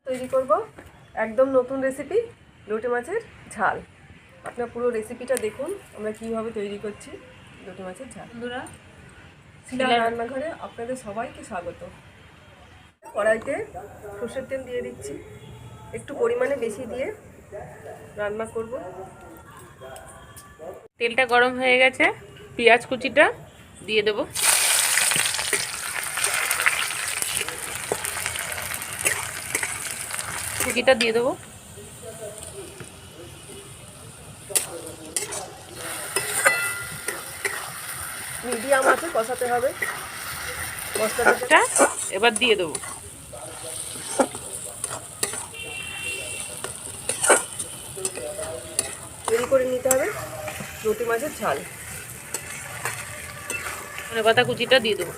তৈরি করব একদম নতুন রেসিপি লোটে মাছের ঝাল। আপনারা পুরো রেসিপিটা দেখুন আমরা কিভাবে তৈরি করছি লোটে মাছের ঝাল। বন্ধুরা, শিলা রান্নাঘরে আপনাদের সবাইকে স্বাগত। কড়াইতে সর্ষের তেল দিয়ে দিচ্ছি, একটু পরিমাণে বেশি দিয়ে রান্না করব। তেলটা গরম হয়ে গেছে, পেঁয়াজ কুচিটা দিয়ে দেবো। কুচিটা দিয়ে দেবো। মিডিয়াম আছে কষাতে হবে মশলাটা। এবার দিয়ে দেবো। তৈরি করে নিতে হবে লোটে মাছের ঝাল। ধনেপাতা কুচিটা দিয়ে দেবো।